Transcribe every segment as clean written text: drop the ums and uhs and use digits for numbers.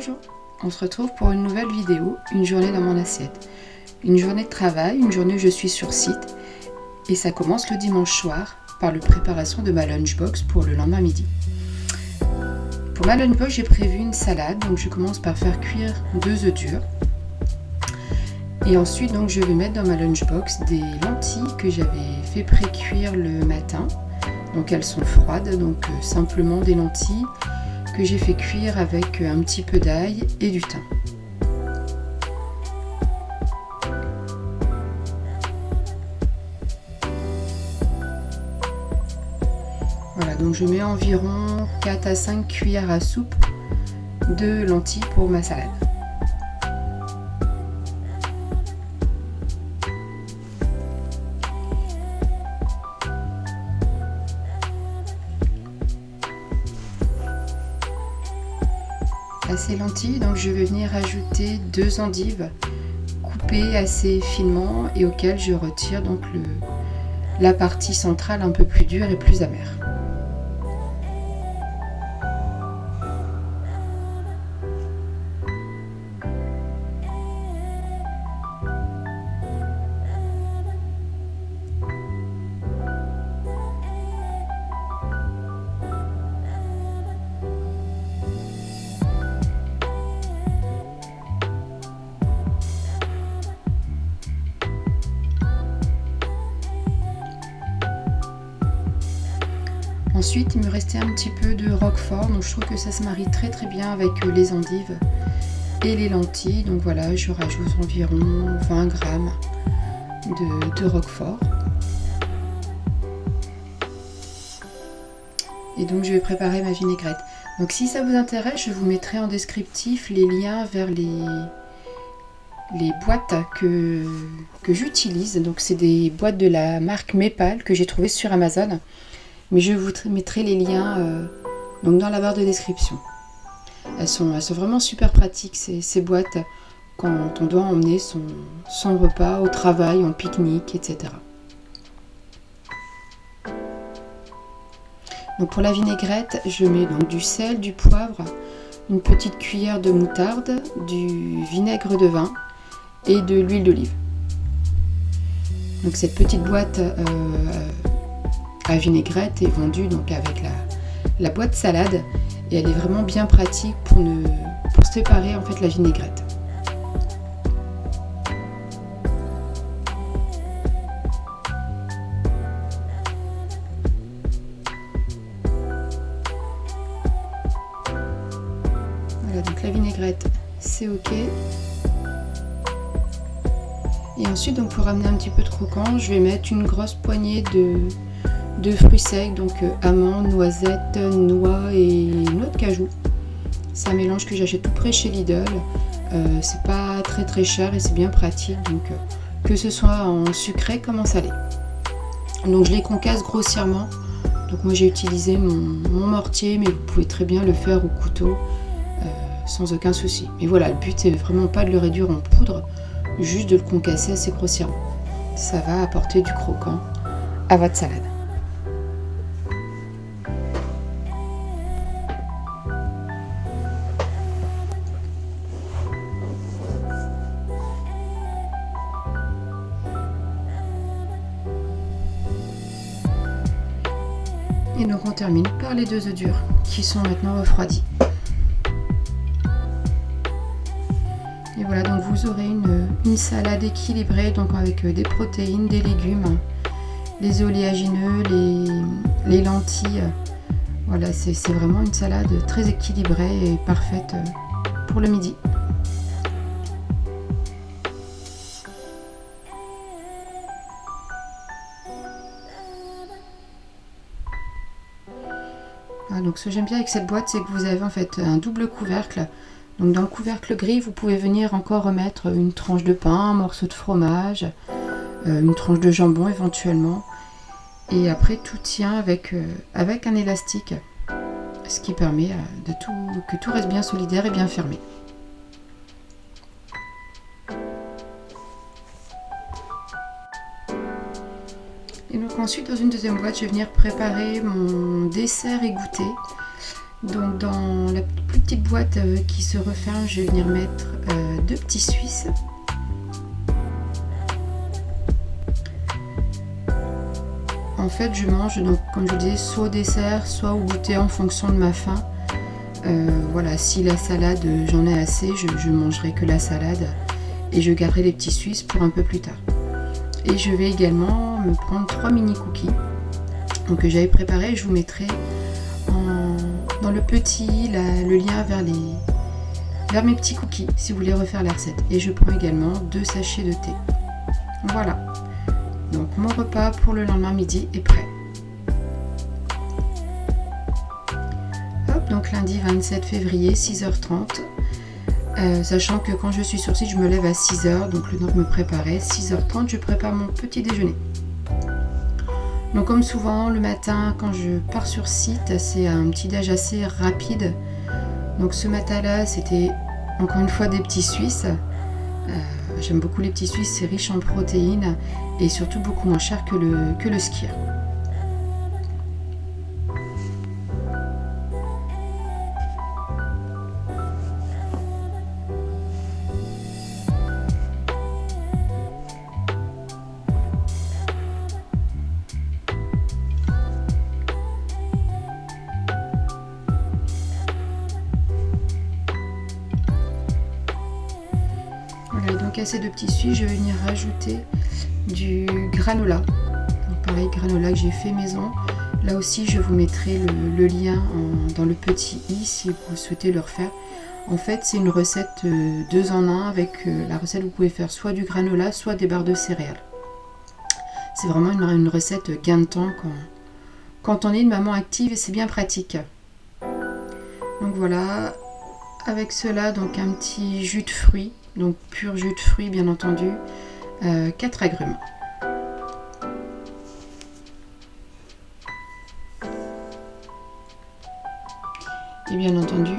Bonjour, on se retrouve pour une nouvelle vidéo, une journée dans mon assiette. Une journée de travail, une journée où je suis sur site et ça commence le dimanche soir par la préparation de ma lunchbox pour le lendemain midi. Pour ma lunchbox, j'ai prévu une salade, donc je commence par faire cuire 2 œufs durs. Et ensuite, donc, je vais mettre dans ma lunchbox des lentilles que j'avais fait pré-cuire le matin. Donc elles sont froides, donc simplement des lentilles que j'ai fait cuire avec un petit peu d'ail et du thym. Voilà, donc je mets environ 4 à 5 cuillères à soupe de lentilles pour ma salade. À ces lentilles, donc je vais venir ajouter 2 endives coupées assez finement et auxquelles je retire donc la partie centrale un peu plus dure et plus amère. Ensuite, il me restait un petit peu de roquefort, donc je trouve que ça se marie très bien avec les endives et les lentilles. Donc voilà, je rajoute environ 20 grammes de roquefort. Et donc je vais préparer ma vinaigrette. Donc si ça vous intéresse, je vous mettrai en descriptif les liens vers les boîtes que j'utilise. Donc c'est des boîtes de la marque Maple que j'ai trouvées sur Amazon. Mais je vous mettrai les liens donc dans la barre de description. Elles sont vraiment super pratiques ces boîtes quand on doit emmener son repas au travail, en pique-nique, etc. Donc pour la vinaigrette, je mets donc du sel, du poivre, une petite cuillère de moutarde, du vinaigre de vin et de l'huile d'olive. Donc cette petite boîte à vinaigrette est vendue donc avec la boîte salade et elle est vraiment bien pratique pour séparer en fait la vinaigrette. Voilà, donc la vinaigrette c'est ok. Et ensuite, donc pour ramener un petit peu de croquant, je vais mettre une grosse poignée de fruits secs, donc amandes, noisettes, noix et noix de cajou. C'est un mélange que j'achète tout près chez Lidl. C'est pas très cher et c'est bien pratique, donc que ce soit en sucré comme en salé. Donc je les concasse grossièrement. Donc moi j'ai utilisé mon mortier, mais vous pouvez très bien le faire au couteau sans aucun souci. Mais voilà, le but c'est vraiment pas de le réduire en poudre, juste de le concasser assez grossièrement. Ça va apporter du croquant à votre salade. Et donc on termine par les 2 œufs durs qui sont maintenant refroidis. Et voilà, donc vous aurez une salade équilibrée, donc avec des protéines, des légumes, les oléagineux, les lentilles. Voilà, c'est vraiment une salade très équilibrée et parfaite pour le midi. Voilà, donc ce que j'aime bien avec cette boîte, c'est que vous avez en fait un double couvercle. Donc dans le couvercle gris, vous pouvez venir encore remettre une tranche de pain, un morceau de fromage, une tranche de jambon éventuellement. Et après tout tient avec un élastique, ce qui permet que tout reste bien solidaire et bien fermé. Et donc ensuite, dans une deuxième boîte, je vais venir préparer mon dessert égoutté. Donc dans la plus petite boîte qui se referme, je vais venir mettre 2 petits Suisses. En fait, je mange, donc, comme je vous disais, soit au dessert, soit au goûter en fonction de ma faim. Voilà, si la salade, j'en ai assez, je mangerai que la salade et je garderai les petits Suisses pour un peu plus tard. Et je vais également me prendre 3 mini cookies donc, que j'avais préparé. Je vous mettrai dans le petit le lien vers mes petits cookies si vous voulez refaire la recette. Et je prends également 2 sachets de thé. Voilà. Donc mon repas pour le lendemain midi est prêt. Hop, donc lundi 27 février, 6h30. Sachant que quand je suis sur site, je me lève à 6h, donc le temps de me préparer. 6h30, je prépare mon petit déjeuner. Donc comme souvent, le matin, quand je pars sur site, c'est un petit déj assez rapide. Donc ce matin-là, c'était encore une fois des petits Suisses. J'aime beaucoup les petits Suisses, c'est riche en protéines et surtout beaucoup moins cher que le skyr. Voilà, donc à ces 2 petits Suisses, je vais venir rajouter du granola. Donc pareil, granola que j'ai fait maison. Là aussi, je vous mettrai le lien dans le petit i si vous souhaitez le refaire. En fait, c'est une recette 2 en 1 avec la recette, vous pouvez faire soit du granola, soit des barres de céréales. C'est vraiment une recette gain de temps quand on est une maman active et c'est bien pratique. Donc voilà, avec cela, donc un petit jus de fruits, donc pur jus de fruits bien entendu, 4 agrumes. Et bien entendu,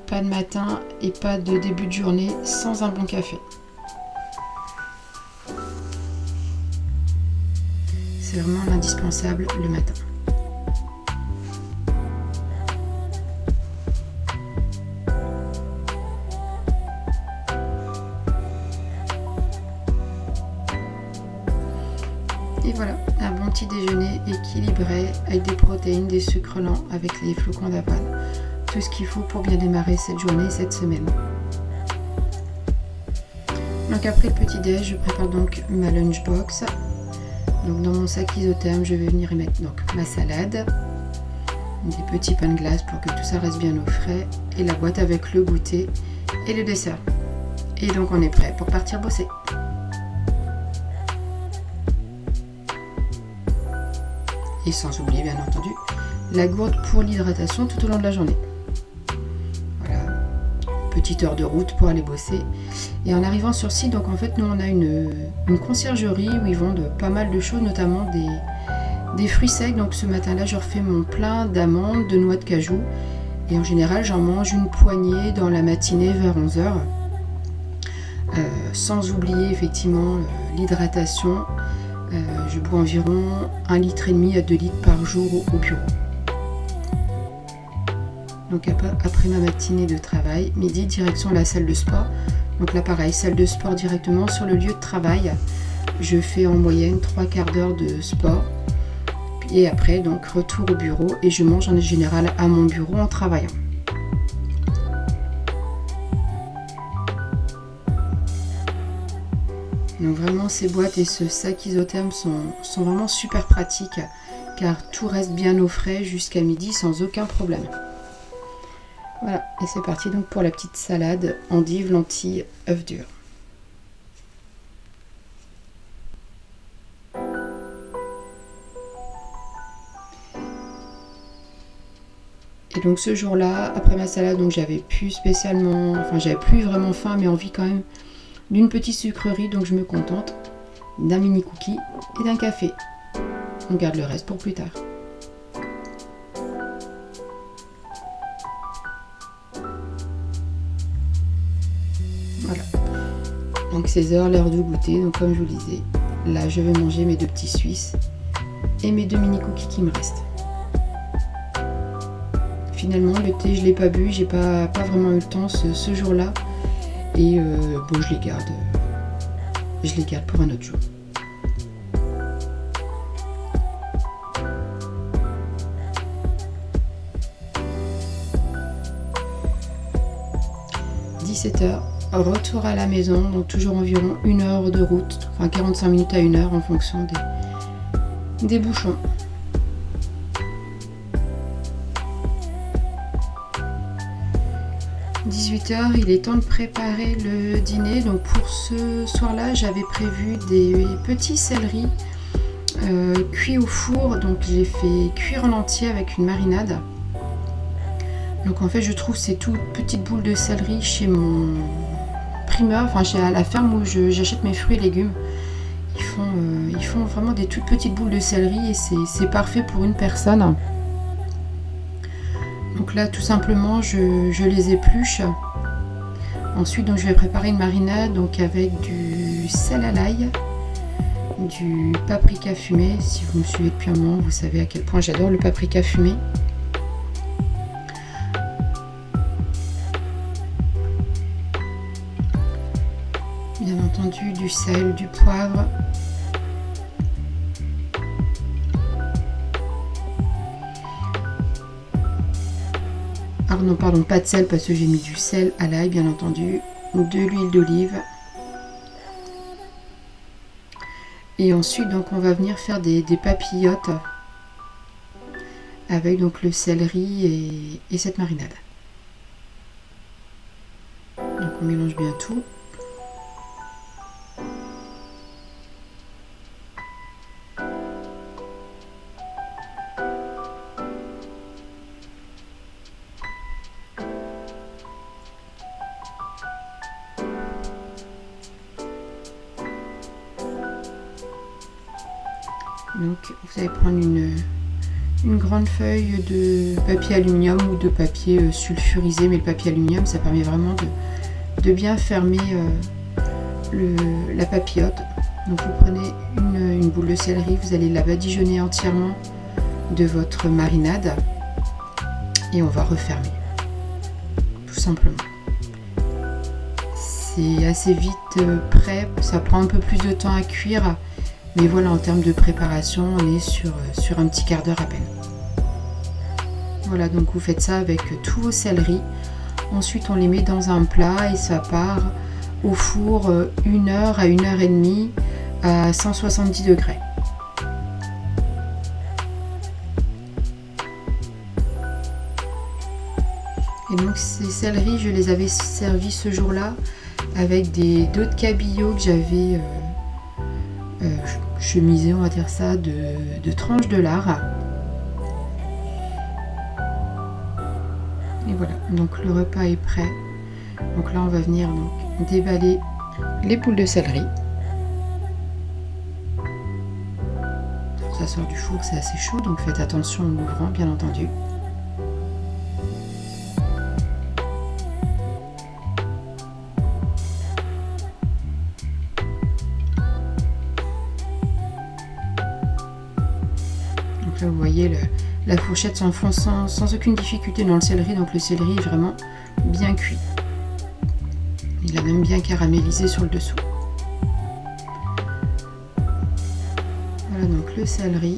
pas de matin et pas de début de journée sans un bon café. C'est vraiment l'indispensable le matin. Et voilà, un bon petit déjeuner équilibré avec des protéines, des sucres lents, avec les flocons d'avoine. Tout ce qu'il faut pour bien démarrer cette journée, cette semaine. Donc après le petit déj, je prépare donc ma lunchbox. Donc dans mon sac isotherme, je vais venir y mettre donc ma salade, des petits pains de glace pour que tout ça reste bien au frais, et la boîte avec le goûter et le dessert. Et donc on est prêt pour partir bosser. Et sans oublier bien entendu la gourde pour l'hydratation tout au long de la journée. Voilà, petite heure de route pour aller bosser. Et en arrivant sur site, donc en fait nous on a une conciergerie où ils vendent pas mal de choses, notamment des fruits secs. Donc ce matin-là je refais mon plein d'amandes, de noix de cajou. Et en général j'en mange une poignée dans la matinée vers 11h. Sans oublier effectivement l'hydratation. Je bois environ 1,5 litre à 2 litres par jour au bureau. Donc après ma matinée de travail, midi, direction la salle de sport. Donc là pareil, salle de sport directement sur le lieu de travail. Je fais en moyenne 3/4 d'heure de sport. Et après, donc retour au bureau et je mange en général à mon bureau en travaillant. Donc vraiment ces boîtes et ce sac isotherme sont vraiment super pratiques car tout reste bien au frais jusqu'à midi sans aucun problème. Voilà, et c'est parti donc pour la petite salade endives, lentilles, œufs durs. Et donc ce jour-là, après ma salade, donc j'avais plus vraiment faim, mais envie quand même d'une petite sucrerie, donc je me contente d'un mini cookie et d'un café. On garde le reste pour plus tard. Voilà. Donc 16h, l'heure du goûter. Donc comme je vous le disais, là je vais manger mes 2 petits Suisses et mes 2 mini cookies qui me restent. finalement le thé je l'ai pas bu, j'ai pas vraiment eu le temps ce jour-là. Et bon, je les garde pour un autre jour. « 17h, retour à la maison, donc toujours environ 1 heure de route, enfin 45 minutes à 1 heure en fonction des bouchons. » 18h, il est temps de préparer le dîner. Donc pour ce soir-là, j'avais prévu des petits céleris cuits au four. Donc j'ai fait cuire en entier avec une marinade. Donc en fait, je trouve ces toutes petites boules de céleri chez mon primeur, enfin chez la ferme où j'achète mes fruits et légumes. Ils font vraiment des toutes petites boules de céleri et c'est parfait pour une personne. Donc là, tout simplement, je les épluche. Ensuite, donc, je vais préparer une marinade donc avec du sel à l'ail, du paprika fumé. Si vous me suivez depuis un moment, vous savez à quel point j'adore le paprika fumé. Bien entendu, du sel, du poivre. Ah non, pardon, pas de sel parce que j'ai mis du sel à l'ail, bien entendu, de l'huile d'olive. Et ensuite, donc, on va venir faire des papillotes avec donc le céleri et cette marinade. Donc, on mélange bien tout. Donc vous allez prendre une grande feuille de papier aluminium ou de papier sulfurisé, mais le papier aluminium ça permet vraiment de bien fermer la papillote. Donc vous prenez une boule de céleri, vous allez la badigeonner entièrement de votre marinade et on va refermer, tout simplement. C'est assez vite prêt, ça prend un peu plus de temps à cuire. Mais voilà, en termes de préparation, on est sur un petit quart d'heure à peine. Voilà, donc vous faites ça avec tous vos céleris. Ensuite, on les met dans un plat et ça part au four 1 heure à 1 heure et demie à 170 degrés. Et donc ces céleris, je les avais servis ce jour-là avec d'autres cabillaud que j'avais chemisé, on va dire ça, de tranches de lard. Et voilà, donc le repas est prêt. Donc là on va venir donc déballer les boules de céleri. Ça sort du four, c'est assez chaud, donc faites attention en l'ouvrant bien entendu. Là, vous voyez la fourchette s'enfonce sans aucune difficulté dans le céleri, donc le céleri est vraiment bien cuit. Il a même bien caramélisé sur le dessous. Voilà donc le céleri.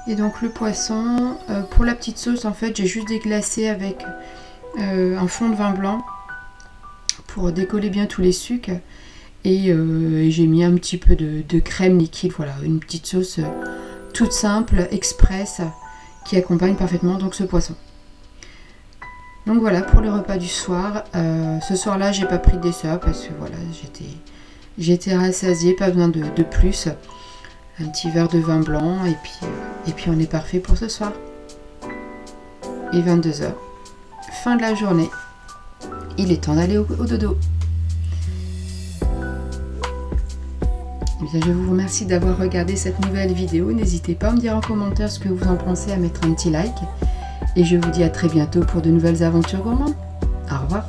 Et donc le poisson, pour la petite sauce en fait j'ai juste déglacé avec un fond de vin blanc pour décoller bien tous les sucs. Et j'ai mis un petit peu de crème liquide, voilà, une petite sauce toute simple, express, qui accompagne parfaitement donc ce poisson. Donc voilà pour le repas du soir. Ce soir-là, j'ai pas pris de dessert parce que voilà, j'étais rassasiée, pas besoin de plus. Un petit verre de vin blanc et puis on est parfait pour ce soir. Et 22h, fin de la journée. Il est temps d'aller au dodo. Eh bien, je vous remercie d'avoir regardé cette nouvelle vidéo. N'hésitez pas à me dire en commentaire ce que vous en pensez, à mettre un petit like. Et je vous dis à très bientôt pour de nouvelles aventures gourmandes. Au revoir.